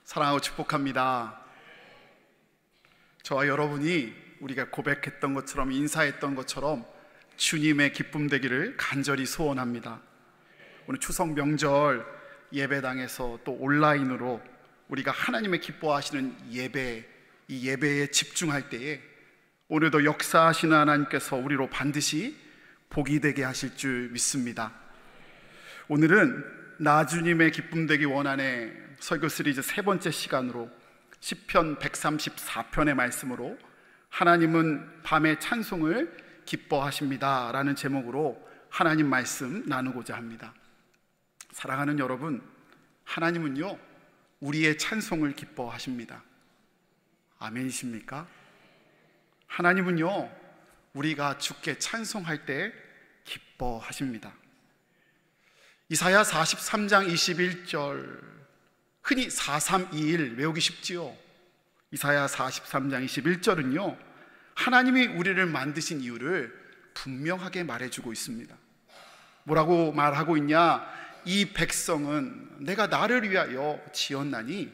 사랑하고 축복합니다. 저와 여러분이 우리가 고백했던 것처럼, 인사했던 것처럼 주님의 기쁨 되기를 간절히 소원합니다. 오늘 추석 명절 예배당에서 또 온라인으로 우리가 하나님의 기뻐하시는 예배, 이 예배에 집중할 때에 오늘도 역사하시는 하나님께서 우리로 반드시 복이 되게 하실 줄 믿습니다. 오늘은 나 주님의 기쁨 되기 원하네 설교 시리즈 세 번째 시간으로 시편 134편의 말씀으로 하나님은 밤의 찬송을 기뻐하십니다 라는 제목으로 하나님 말씀 나누고자 합니다. 사랑하는 여러분, 하나님은요 우리의 찬송을 기뻐하십니다. 아멘이십니까? 하나님은요 우리가 주께 찬송할 때 기뻐하십니다. 이사야 43장 21절, 흔히 4321 외우기 쉽지요. 이사야 43장 21절은요 하나님이 우리를 만드신 이유를 분명하게 말해주고 있습니다. 뭐라고 말하고 있냐? 이 백성은 내가 나를 위하여 지었나니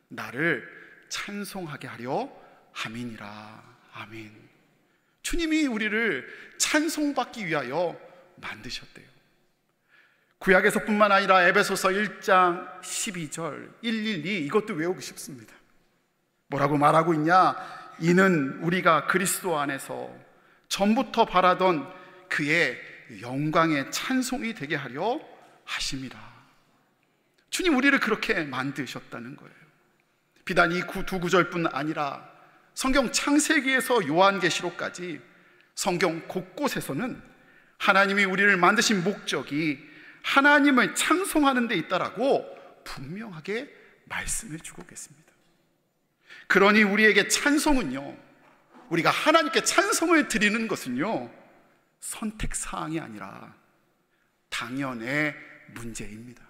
나를 찬송하게 하려 함이니라. 아멘. 주님이 우리를 찬송받기 위하여 만드셨대요. 구약에서 뿐만 아니라 에베소서 1장 12절 112 이것도 외우기 쉽습니다. 뭐라고 말하고 있냐? 이는 우리가 그리스도 안에서 전부터 바라던 그의 영광의 찬송이 되게 하려 하심이라. 주님 우리를 그렇게 만드셨다는 거예요. 비단 이 두 구절뿐 아니라 성경 창세기에서 요한계시록까지 성경 곳곳에서는 하나님이 우리를 만드신 목적이 하나님을 찬송하는 데 있다라고 분명하게 말씀해 주고 계십니다. 그러니 우리에게 찬송은요, 우리가 하나님께 찬송을 드리는 것은요 선택사항이 아니라 당연의 문제입니다.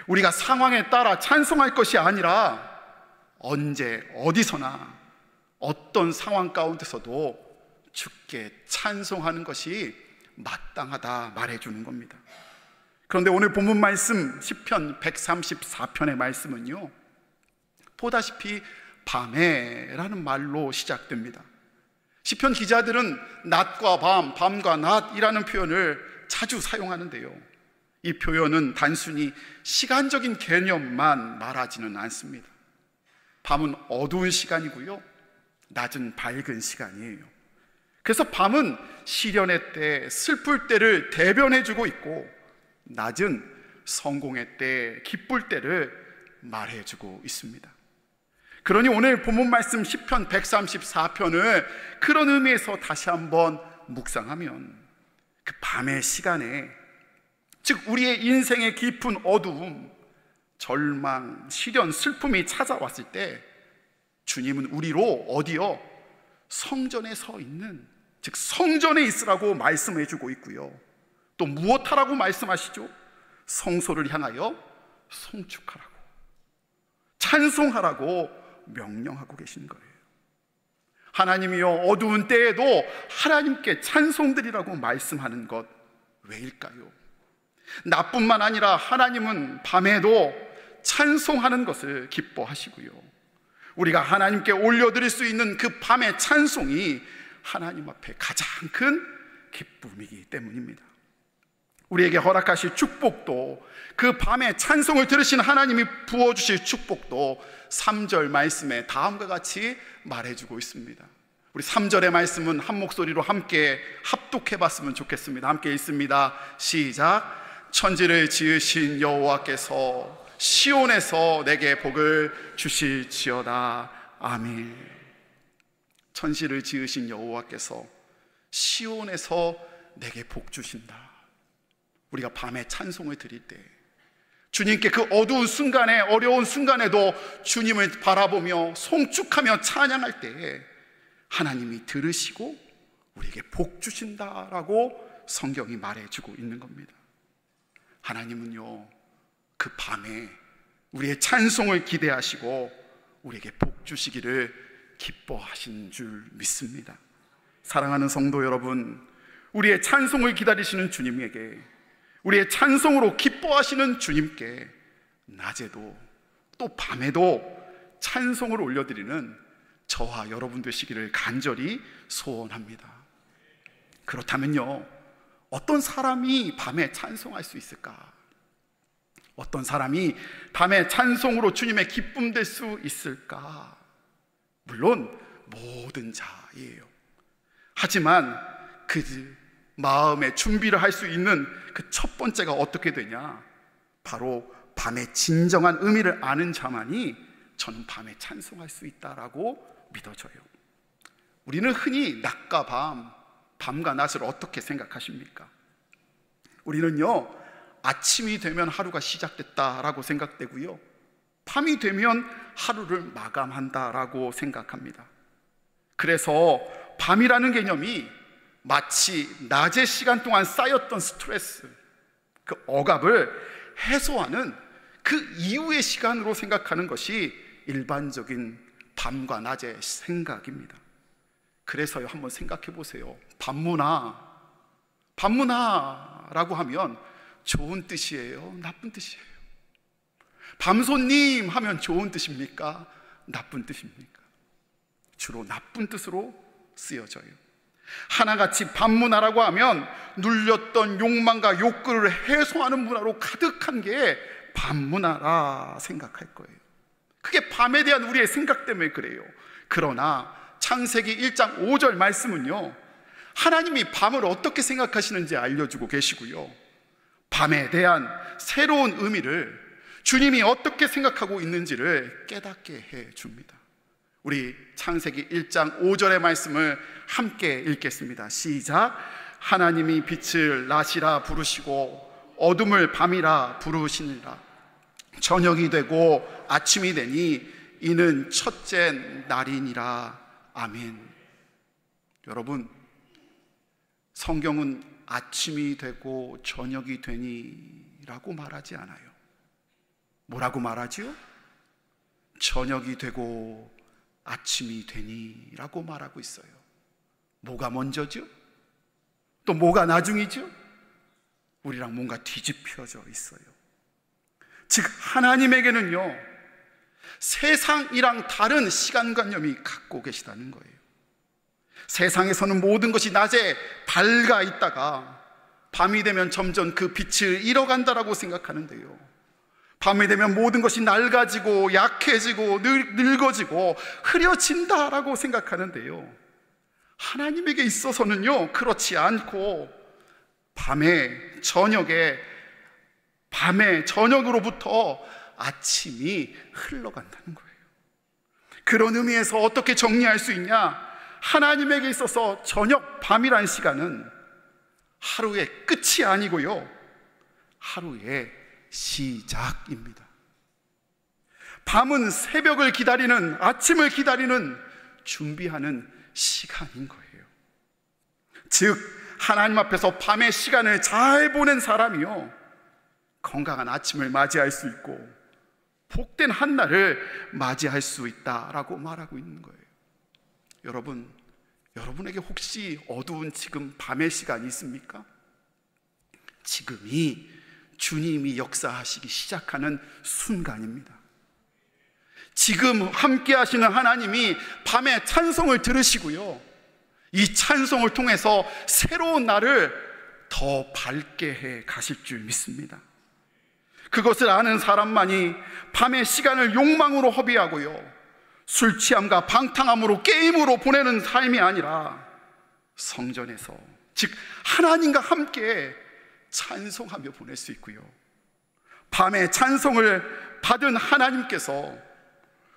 우리가 상황에 따라 찬송할 것이 아니라 언제 어디서나 어떤 상황 가운데서도 주께 찬송하는 것이 마땅하다 말해주는 겁니다. 그런데 오늘 본문 말씀 시편 134편의 말씀은요 보다시피 밤에라는 말로 시작됩니다. 시편 기자들은 낮과 밤, 밤과 낮이라는 표현을 자주 사용하는데요, 이 표현은 단순히 시간적인 개념만 말하지는 않습니다. 밤은 어두운 시간이고요, 낮은 밝은 시간이에요. 그래서 밤은 시련의 때, 슬플 때를 대변해주고 있고, 낮은 성공의 때, 기쁠 때를 말해주고 있습니다. 그러니 오늘 본문 말씀 시편 134편을 그런 의미에서 다시 한번 묵상하면 그 밤의 시간에, 즉 우리의 인생의 깊은 어두움, 절망, 시련, 슬픔이 찾아왔을 때 주님은 우리로 어디요? 성전에 서 있는, 즉 성전에 있으라고 말씀해 주고 있고요, 또 무엇하라고 말씀하시죠? 성소를 향하여 송축하라고, 찬송하라고 명령하고 계신 거예요. 하나님이요 어두운 때에도 하나님께 찬송드리라고 말씀하는 것 왜일까요? 나뿐만 아니라 하나님은 밤에도 찬송하는 것을 기뻐하시고요, 우리가 하나님께 올려드릴 수 있는 그 밤의 찬송이 하나님 앞에 가장 큰 기쁨이기 때문입니다. 우리에게 허락하실 축복도, 그 밤에 찬송을 들으신 하나님이 부어주실 축복도 3절 말씀에 다음과 같이 말해주고 있습니다. 우리 3절의 말씀은 한 목소리로 함께 합독해봤으면 좋겠습니다. 함께 읽습니다. 시작. 천지를 지으신 여호와께서 시온에서 내게 복을 주실지어다. 아멘. 천지를 지으신 여호와께서 시온에서 내게 복 주신다. 우리가 밤에 찬송을 드릴 때, 주님께 그 어두운 순간에, 어려운 순간에도 주님을 바라보며 송축하며 찬양할 때에 하나님이 들으시고 우리에게 복 주신다라고 성경이 말해주고 있는 겁니다. 하나님은요 그 밤에 우리의 찬송을 기대하시고 우리에게 복 주시기를 기뻐하신 줄 믿습니다. 사랑하는 성도 여러분, 우리의 찬송을 기다리시는 주님에게, 우리의 찬송으로 기뻐하시는 주님께 낮에도 또 또 밤에도 찬송을 올려드리는 저와 여러분 되시기를 간절히 소원합니다. 그렇다면요, 어떤 사람이 밤에 찬송할 수 있을까? 어떤 사람이 밤에 찬송으로 주님의 기쁨 될 수 있을까? 물론 모든 자예요. 하지만 그 마음의 준비를 할 수 있는 그 첫 번째가 어떻게 되냐? 바로 밤의 진정한 의미를 아는 자만이 저는 밤에 찬송할 수 있다라고 믿어져요. 우리는 흔히 낮과 밤과 낮을 어떻게 생각하십니까? 우리는요, 아침이 되면 하루가 시작됐다라고 생각되고요, 밤이 되면 하루를 마감한다라고 생각합니다. 그래서 밤이라는 개념이 마치 낮의 시간 동안 쌓였던 스트레스, 그 억압을 해소하는 그 이후의 시간으로 생각하는 것이 일반적인 밤과 낮의 생각입니다. 그래서요, 한번 생각해 보세요. 밤문화라고 하면 좋은 뜻이에요? 나쁜 뜻이에요? 밤손님 하면 좋은 뜻입니까? 나쁜 뜻입니까? 주로 나쁜 뜻으로 쓰여져요. 하나같이 밤문화라고 하면 눌렸던 욕망과 욕구를 해소하는 문화로 가득한 게 밤문화라 생각할 거예요. 그게 밤에 대한 우리의 생각 때문에 그래요. 그러나 창세기 1장 5절 말씀은요, 하나님이 밤을 어떻게 생각하시는지 알려주고 계시고요, 밤에 대한 새로운 의미를 주님이 어떻게 생각하고 있는지를 깨닫게 해줍니다. 우리 창세기 1장 5절의 말씀을 함께 읽겠습니다. 시작. 하나님이 빛을 낮이라 부르시고 어둠을 밤이라 부르시니라. 저녁이 되고 아침이 되니 이는 첫째 날이니라. 아멘. 여러분, 성경은 아침이 되고 저녁이 되니라고 말하지 않아요. 뭐라고 말하지요? 저녁이 되고 아침이 되니라고 말하고 있어요. 뭐가 먼저죠? 또 뭐가 나중이죠? 우리랑 뭔가 뒤집혀져 있어요. 즉 하나님에게는요, 세상이랑 다른 시간관념이 갖고 계시다는 거예요. 세상에서는 모든 것이 낮에 밝아 있다가 밤이 되면 점점 그 빛을 잃어간다라고 생각하는데요, 밤이 되면 모든 것이 낡아지고 약해지고 늙어지고 흐려진다라고 생각하는데요, 하나님에게 있어서는요, 그렇지 않고 밤에 저녁으로부터 아침이 흘러간다는 거예요. 그런 의미에서 어떻게 정리할 수 있냐? 하나님에게 있어서 저녁, 밤이란 시간은 하루의 끝이 아니고요, 하루의 시작입니다. 밤은 새벽을 기다리는, 아침을 기다리는, 준비하는 시간인 거예요. 즉 하나님 앞에서 밤의 시간을 잘 보낸 사람이요, 건강한 아침을 맞이할 수 있고 복된 한날을 맞이할 수 있다라고 말하고 있는 거예요. 여러분에게 혹시 어두운 지금 밤의 시간이 있습니까? 지금이 주님이 역사하시기 시작하는 순간입니다. 지금 함께 하시는 하나님이 밤에 찬송을 들으시고요, 이 찬송을 통해서 새로운 날을 더 밝게 해 가실 줄 믿습니다. 그것을 아는 사람만이 밤의 시간을 욕망으로 허비하고요, 술 취함과 방탕함으로, 게임으로 보내는 삶이 아니라 성전에서, 즉 하나님과 함께 찬송하며 보낼 수 있고요, 밤에 찬송을 받은 하나님께서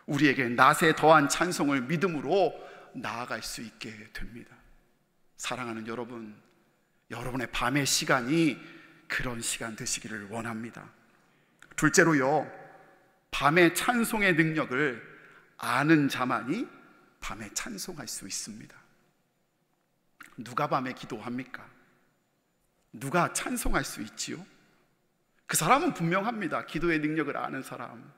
우리에게 낮에 더한 찬송을 믿음으로 나아갈 수 있게 됩니다. 사랑하는 여러분, 여러분의 밤의 시간이 그런 시간 되시기를 원합니다. 둘째로요, 밤의 찬송의 능력을 아는 자만이 밤에 찬송할 수 있습니다. 누가 밤에 기도합니까? 누가 찬송할 수 있지요? 그 사람은 분명합니다. 기도의 능력을 아는 사람,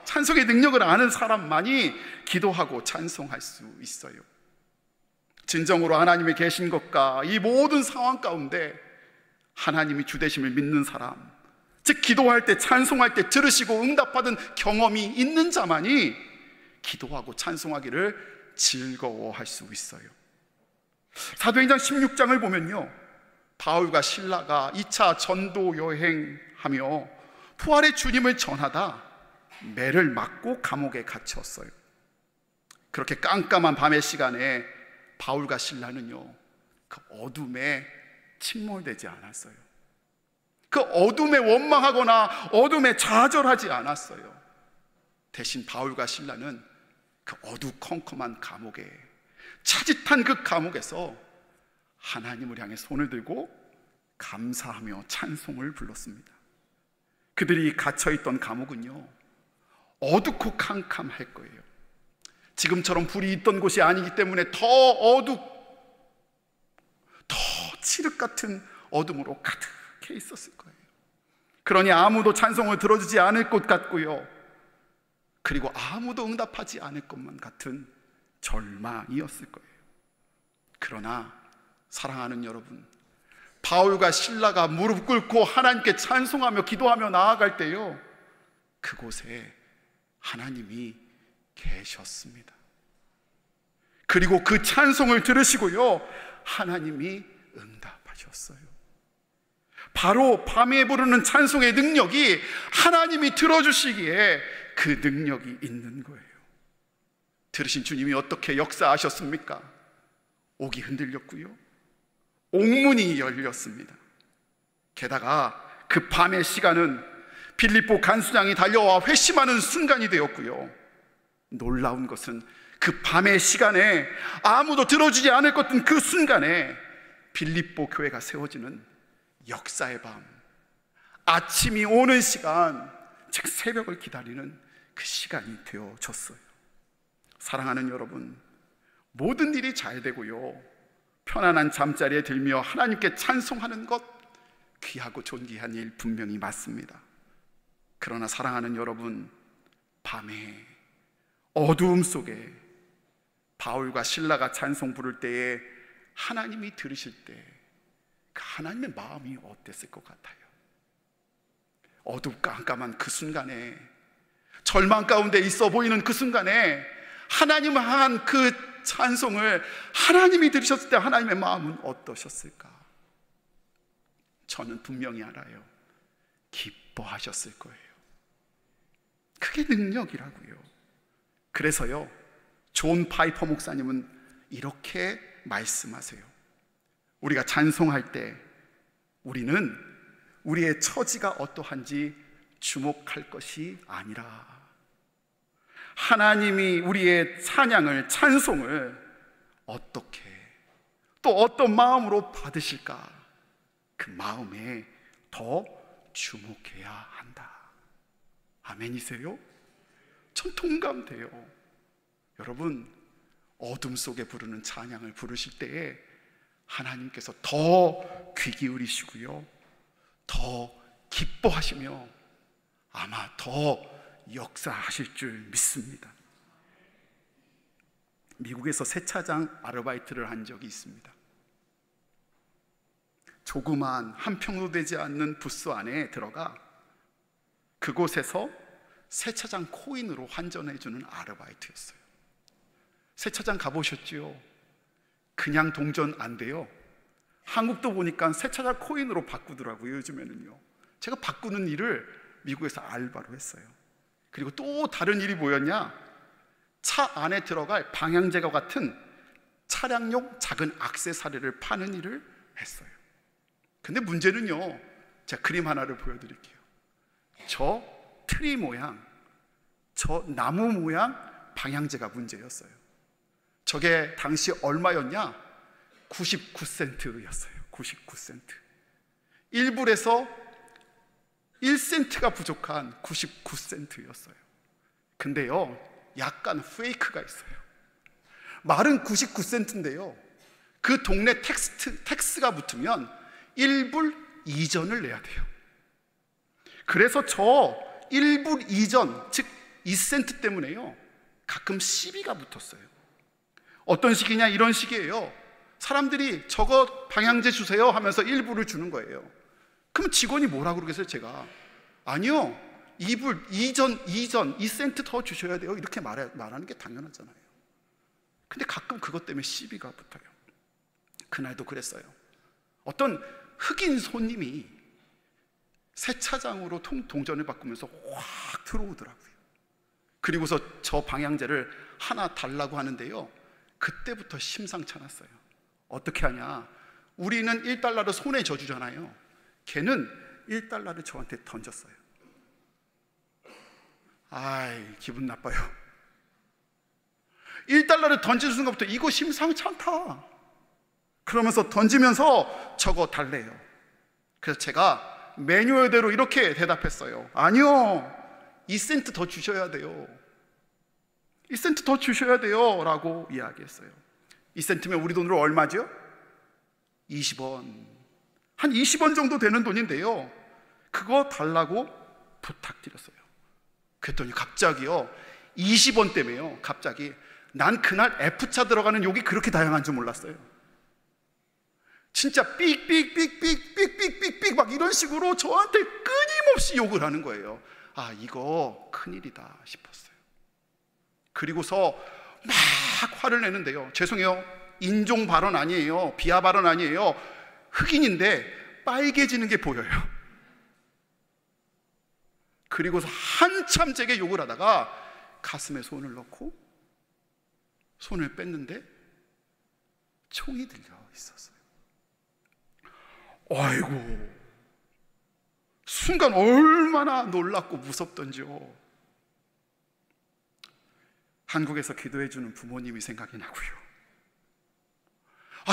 찬송의 능력을 아는 사람만이 기도하고 찬송할 수 있어요. 진정으로 하나님이 계신 것과 이 모든 상황 가운데 하나님이 주되심을 믿는 사람, 즉 기도할 때, 찬송할 때 들으시고 응답받은 경험이 있는 자만이 기도하고 찬송하기를 즐거워할 수 있어요. 사도행전 16장을 보면요, 바울과 실라가 2차 전도 여행하며 부활의 주님을 전하다 매를 맞고 감옥에 갇혔어요. 그렇게 깜깜한 밤의 시간에 바울과 실라는요, 그 어둠에 침몰되지 않았어요. 그 어둠에 원망하거나 어둠에 좌절하지 않았어요. 대신 바울과 실라는 그 어두컴컴한 감옥에, 차짓한 그 감옥에서 하나님을 향해 손을 들고 감사하며 찬송을 불렀습니다. 그들이 갇혀있던 감옥은요, 어둡고 캄캄할 거예요. 지금처럼 불이 있던 곳이 아니기 때문에 더 더 칠흑 같은 어둠으로 가득해 있었을 거예요. 그러니 아무도 찬송을 들어주지 않을 것 같고요, 그리고 아무도 응답하지 않을 것만 같은 절망이었을 거예요. 그러나 사랑하는 여러분, 바울과 실라가 무릎 꿇고 하나님께 찬송하며 기도하며 나아갈 때요, 그곳에 하나님이 계셨습니다. 그리고 그 찬송을 들으시고요, 하나님이 응답하셨어요. 바로 밤에 부르는 찬송의 능력이 하나님이 들어주시기에 그 능력이 있는 거예요. 들으신 주님이 어떻게 역사하셨습니까? 옥이 흔들렸고요, 옥문이 열렸습니다. 게다가 그 밤의 시간은 빌립보 간수장이 달려와 회심하는 순간이 되었고요, 놀라운 것은 그 밤의 시간에 아무도 들어주지 않을 것 같은 그 순간에 빌립보 교회가 세워지는 역사의 밤, 아침이 오는 시간, 즉 새벽을 기다리는 그 시간이 되어졌어요. 사랑하는 여러분, 모든 일이 잘 되고요, 편안한 잠자리에 들며 하나님께 찬송하는 것, 귀하고 존귀한 일 분명히 맞습니다. 그러나 사랑하는 여러분, 밤에 어두움 속에 바울과 실라가 찬송 부를 때에 하나님이 들으실 때 그 하나님의 마음이 어땠을 것 같아요? 어둡깜깜한 그 순간에, 절망 가운데 있어 보이는 그 순간에 하나님을 향한 그 찬송을 하나님이 들으셨을 때 하나님의 마음은 어떠셨을까? 저는 분명히 알아요. 기뻐하셨을 거예요. 그게 능력이라고요. 그래서요, 존 파이퍼 목사님은 이렇게 말씀하세요. 우리가 찬송할 때 우리는 우리의 처지가 어떠한지 주목할 것이 아니라 하나님이 우리의 찬양을, 찬송을 어떻게, 또 어떤 마음으로 받으실까, 그 마음에 더 주목해야 한다. 아멘이세요? 전 동감돼요. 여러분, 어둠 속에 부르는 찬양을 부르실 때에 하나님께서 더 귀 기울이시고요, 더 기뻐하시며 아마 더 역사하실 줄 믿습니다. 미국에서 세차장 아르바이트를 한 적이 있습니다. 조그만 한 평도 되지 않는 부스 안에 들어가 그곳에서 세차장 코인으로 환전해주는 아르바이트였어요. 세차장 가보셨지요? 그냥 동전 안 돼요. 한국도 보니까 세차장 코인으로 바꾸더라고요, 요즘에는요. 제가 바꾸는 일을 미국에서 알바로 했어요. 그리고 또 다른 일이 뭐였냐? 차 안에 들어갈 방향제과 같은 차량용 작은 액세서리를 파는 일을 했어요. 근데 문제는요, 제가 그림 하나를 보여드릴게요. 저 트리 모양, 저 나무 모양 방향제가 문제였어요. 저게 당시 얼마였냐? 99센트였어요. 99센트. 1불에서 1센트가 부족한 99센트였어요. 근데요, 약간 페이크가 있어요. 말은 99센트인데요, 그 동네 텍스가 붙으면 1불 이전을 내야 돼요. 그래서 저 1불 이전, 즉 2센트 때문에요, 가끔 시비가 붙었어요. 어떤 식이냐, 이런 식이에요. 사람들이 저거 방향제 주세요 하면서 1불을 주는 거예요. 그럼 직원이 뭐라고 그러겠어요? 제가 아니요, 이불 2센트 더 주셔야 돼요. 이렇게 말하는 게 당연하잖아요. 근데 가끔 그것 때문에 시비가 붙어요. 그날도 그랬어요. 어떤 흑인 손님이 세차장으로 동전을 바꾸면서 확 들어오더라고요. 그리고서 저 방향제를 하나 달라고 하는데요, 그때부터 심상치 않았어요. 어떻게 하냐, 우리는 1달러를 손에 져주잖아요. 걔는 1달러를 저한테 던졌어요. 아이, 기분 나빠요. 1달러를 던지는 순간부터 이거 심상치 않다 그러면서 던지면서 저거 달래요. 그래서 제가 매뉴얼대로 이렇게 대답했어요. 아니요, 2센트 더 주셔야 돼요. 2센트 더 주셔야 돼요 라고 이야기했어요. 2센트면 우리 돈으로 얼마죠? 20원. 한 20원 정도 되는 돈인데요, 그거 달라고 부탁드렸어요. 그랬더니 갑자기요, 20원 때문에요, 갑자기 난 그날 F차 들어가는 욕이 그렇게 다양한 줄 몰랐어요. 진짜 삑삑삑삑삑삑삑삑 막 이런 식으로 저한테 끊임없이 욕을 하는 거예요. 아, 이거 큰일이다 싶었어요. 그리고서 막 화를 내는데요, 죄송해요, 인종 발언 아니에요, 비하 발언 아니에요, 흑인인데 빨개지는 게 보여요. 그리고서 한참 제게 욕을 하다가 가슴에 손을 넣고 손을 뺐는데 총이 들려 있었어요. 아이고, 순간 얼마나 놀랍고 무섭던지요. 한국에서 기도해주는 부모님이 생각이 나고요.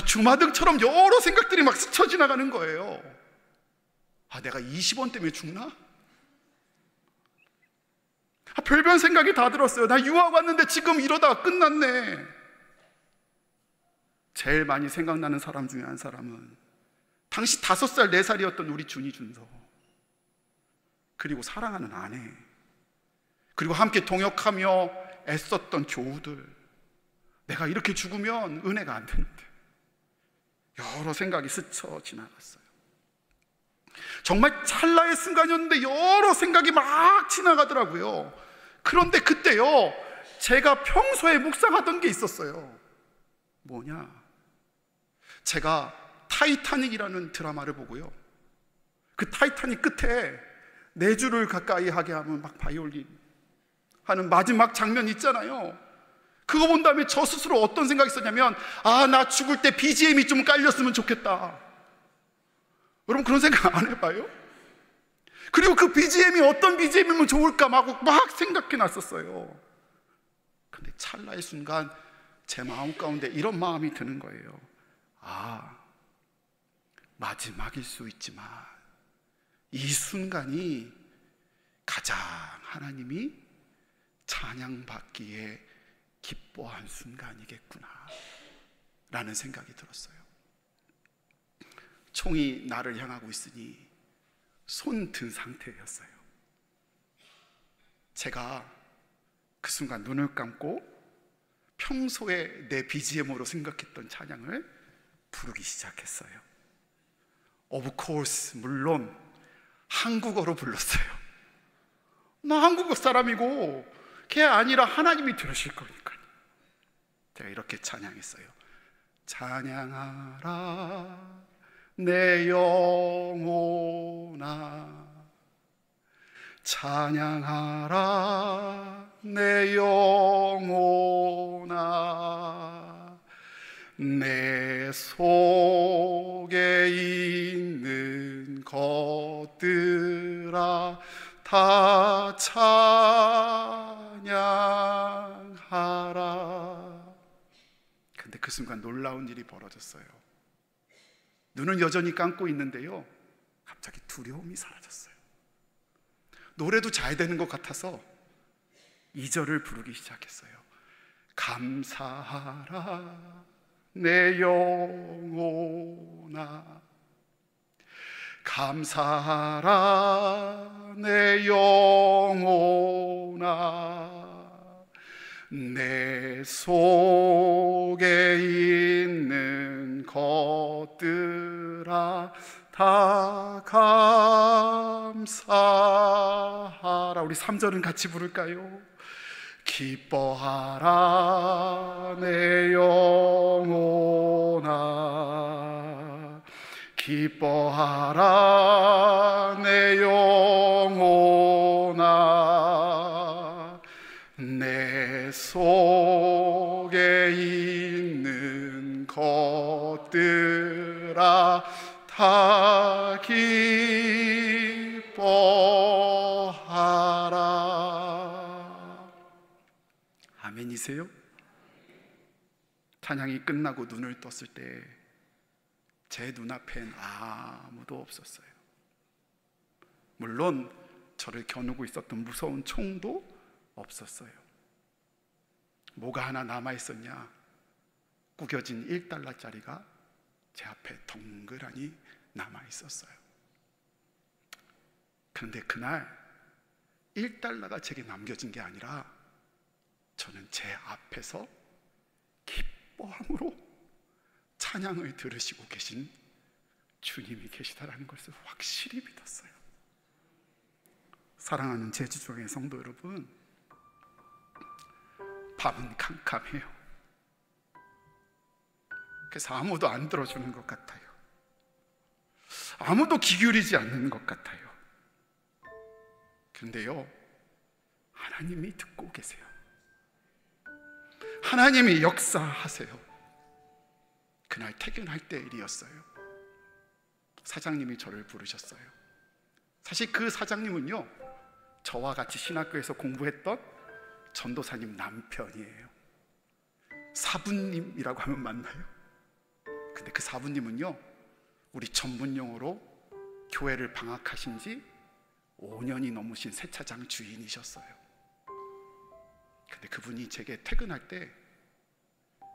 주마등처럼 여러 생각들이 막 스쳐 지나가는 거예요. 내가 20원 때문에 죽나? 별별 생각이 다 들었어요. 나 유학 왔는데 지금 이러다가 끝났네. 제일 많이 생각나는 사람 중에 한 사람은 당시 5살, 4살이었던 우리 준이 준서, 그리고 사랑하는 아내, 그리고 함께 동역하며 애썼던 교우들. 내가 이렇게 죽으면 은혜가 안 되는데. 여러 생각이 스쳐 지나갔어요. 정말 찰나의 순간이었는데 여러 생각이 막 지나가더라고요. 그런데 그때요, 제가 평소에 묵상하던 게 있었어요. 뭐냐, 제가 타이타닉이라는 드라마를 보고요, 그 타이타닉 끝에 4줄을 가까이 하게 하면 막 바이올린 하는 마지막 장면 있잖아요. 그거 본 다음에 저 스스로 어떤 생각이 있었냐면, 나 죽을 때 BGM이 좀 깔렸으면 좋겠다. 여러분, 그런 생각 안 해봐요? 그리고 그 BGM이 어떤 BGM이면 좋을까 막 생각해 놨었어요. 근데 찰나의 순간 제 마음 가운데 이런 마음이 드는 거예요. 마지막일 수 있지만 이 순간이 가장 하나님이 찬양받기에 기뻐한 순간이겠구나 라는 생각이 들었어요. 총이 나를 향하고 있으니 손 든 상태였어요. 제가 그 순간 눈을 감고 평소에 내 BGM으로 생각했던 찬양을 부르기 시작했어요. Of course, 물론 한국어로 불렀어요. 나 한국어 사람이고 걔 아니라 하나님이 들으실 거니까요. 제가 이렇게 찬양했어요. 찬양하라 내 영혼아, 찬양하라 내 영혼아, 내 속에 있는 것들아 다 찬양하라. 근데 그 순간 놀라운 일이 벌어졌어요. 눈은 여전히 감고 있는데요, 갑자기 두려움이 사라졌어요. 노래도 잘 되는 것 같아서 2절을 부르기 시작했어요. 감사하라 내 영혼아, 감사하라 내 영혼아, 내 속에 있는 것들아 다 감사하라. 감사하라. 우리 3절은 같이 부를까요? 기뻐하라 내 영혼아, 기뻐하라 내 영혼아, 내 속에 있는 것들아 다 기뻐하라. 아멘이세요? 찬양이 끝나고 눈을 떴을 때 제 눈앞엔 아무도 없었어요. 물론 저를 겨누고 있었던 무서운 총도 없었어요. 뭐가 하나 남아있었냐? 구겨진 1달러짜리가 제 앞에 덩그러니 남아있었어요. 그런데 그날 1달러가 제게 남겨진 게 아니라 저는 제 앞에서 기뻐함으로 찬양을 들으시고 계신 주님이 계시다라는 것을 확실히 믿었어요. 사랑하는 제주교회 성도 여러분, 밤은 캄캄해요. 그래서 아무도 안 들어주는 것 같아요. 아무도 귀 기울이지 않는 것 같아요. 그런데요, 하나님이 듣고 계세요. 하나님이 역사하세요. 그날 퇴근할 때 일이었어요. 사장님이 저를 부르셨어요. 사실 그 사장님은요, 저와 같이 신학교에서 공부했던 전도사님 남편이에요. 사부님이라고 하면 맞나요? 근데 그 사부님은요, 우리 전문 용어로 교회를 방학하신 지 5년이 넘으신 세차장 주인이셨어요. 근데 그분이 제게 퇴근할 때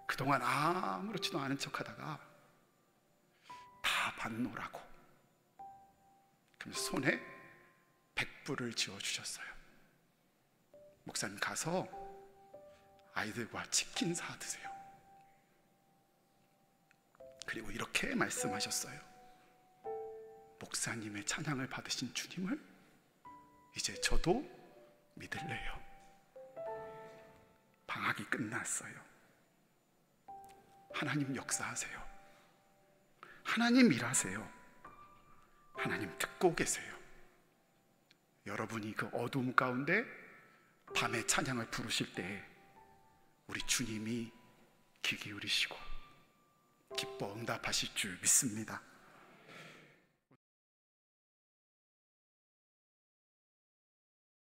그동안 아무렇지도 않은 척 하다가 다 받노라고 그러면서 손에 100불을 쥐어주셨어요. 목사님 가서 아이들과 치킨 사 드세요. 그리고 이렇게 말씀하셨어요. 목사님의 찬양을 받으신 주님을 이제 저도 믿을래요. 방학이 끝났어요. 하나님 역사하세요. 하나님 일하세요. 하나님 듣고 계세요. 여러분이 그 어두움 가운데 밤에 찬양을 부르실 때 우리 주님이 귀 기울이시고 기뻐 응답하실 줄 믿습니다.